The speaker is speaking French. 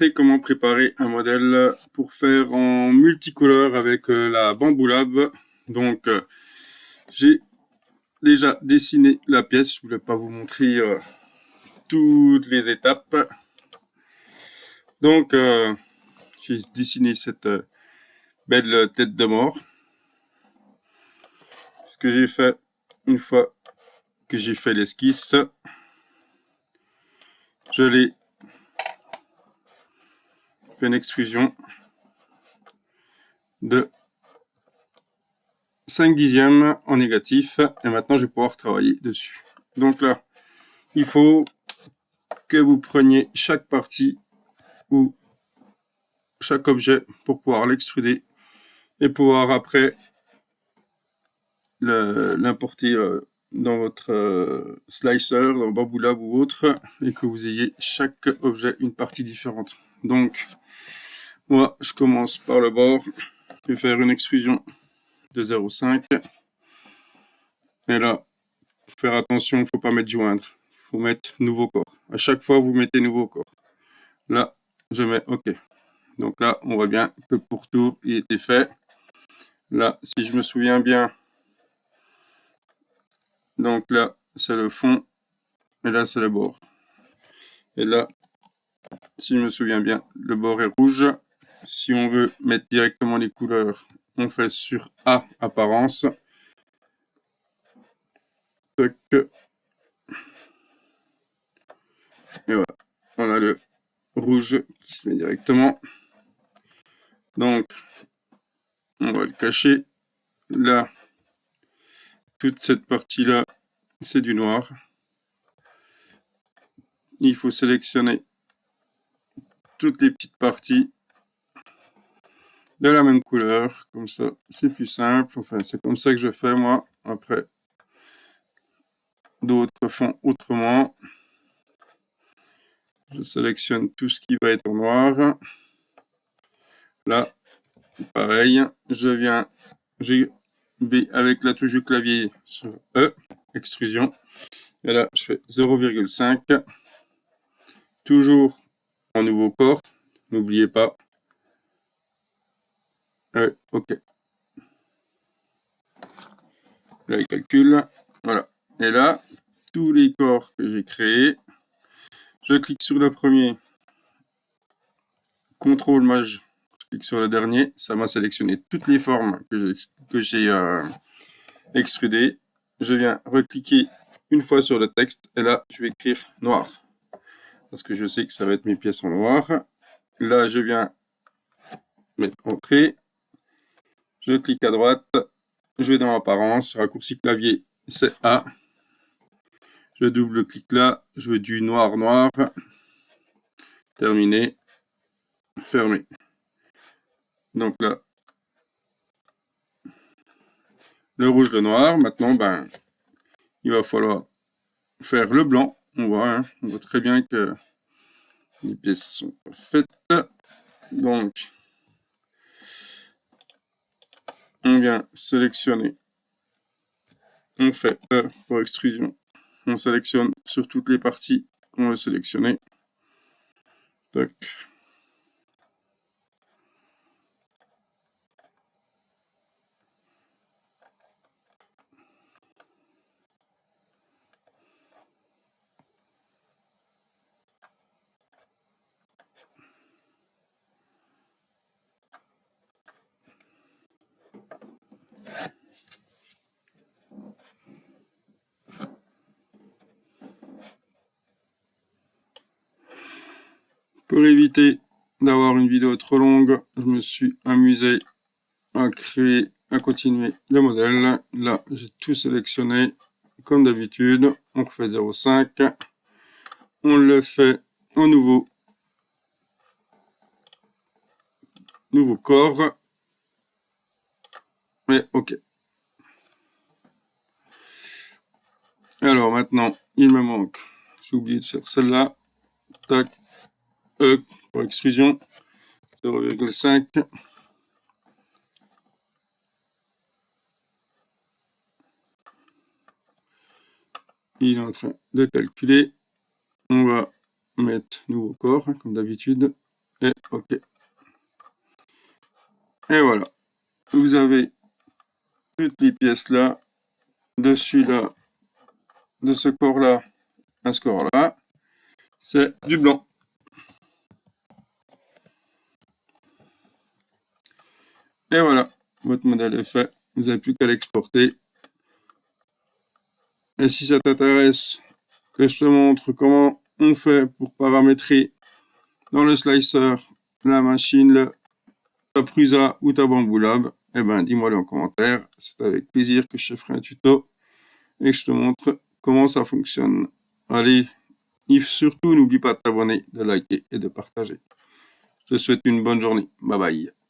montrer comment préparer un modèle pour faire en multicolore avec la Bambu Lab. Donc, j'ai déjà dessiné la pièce. Je voulais pas vous montrer toutes les étapes. Donc, j'ai dessiné cette belle tête de mort. Ce que j'ai fait une fois que j'ai fait l'esquisse, je l'ai fait une extrusion de 5/10 en négatif et maintenant je vais pouvoir travailler dessus. Donc là, il faut que vous preniez chaque partie ou chaque objet pour pouvoir l'extruder et pouvoir après l'importer dans votre slicer, dans Bambu Lab ou autre, et que vous ayez chaque objet une partie différente. Donc moi je commence par le bord, je vais faire une extrusion de 0,5 et là faire attention, il ne faut pas mettre joindre, il faut mettre nouveau corps. À chaque fois vous mettez nouveau corps. Là je mets OK. Donc là on voit bien que pour tour il était fait. Là si je me souviens bien, donc là c'est le fond et là c'est le bord. Et là si je me souviens bien, le bord est rouge. Si on veut mettre directement les couleurs, on fait sur A apparence. Et voilà, on a le rouge qui se met directement. Donc, on va le cacher. Là, toute cette partie-là, c'est du noir. Il faut sélectionner toutes les petites parties de la même couleur. Comme ça, c'est plus simple. Enfin, c'est comme ça que je fais, moi. Après, d'autres font autrement. Je sélectionne tout ce qui va être en noir. Là, pareil, je vais avec la touche du clavier sur E, extrusion. Et là, je fais 0,5. Toujours en nouveau corps. N'oubliez pas. OK. Là, il calcule. Voilà. Et là, tous les corps que j'ai créés, je clique sur le premier. CTRL maj. Je clique sur le dernier. Ça m'a sélectionné toutes les formes que j'ai extrudées. Je viens recliquer une fois sur le texte. Et là, je vais écrire noir. Parce que je sais que ça va être mes pièces en noir. Là, je viens mettre entrée. Je clique à droite. Je vais dans apparence. Raccourci clavier, c'est A. Je double-clique là. Je veux du noir noir. Terminé. Fermé. Donc là, le rouge, le noir. Maintenant, ben, il va falloir faire le blanc. On voit très bien que les pièces sont faites. Donc, on vient sélectionner. On fait E pour extrusion. On sélectionne sur toutes les parties qu'on veut sélectionner. Tac. Pour éviter d'avoir une vidéo trop longue, je me suis amusé à continuer le modèle. Là, j'ai tout sélectionné comme d'habitude. On fait 0,5. On le fait en nouveau corps. Et OK. Alors maintenant, il me manque. J'ai oublié de faire celle-là. Tac. Pour extrusion. 0,5. Il est en train de calculer. On va mettre nouveau corps, comme d'habitude. Et OK. Et voilà. Vous avez toutes les pièces là, de celui-là, de ce corps-là, à ce corps-là. C'est du blanc. Et voilà, votre modèle est fait. Vous n'avez plus qu'à l'exporter. Et si ça t'intéresse que je te montre comment on fait pour paramétrer dans le slicer la machine, ta Prusa ou ta Bambu Lab, eh ben dis-moi en commentaire. C'est avec plaisir que je te ferai un tuto et que je te montre comment ça fonctionne. Allez, surtout n'oublie pas de t'abonner, de liker et de partager. Je te souhaite une bonne journée. Bye bye.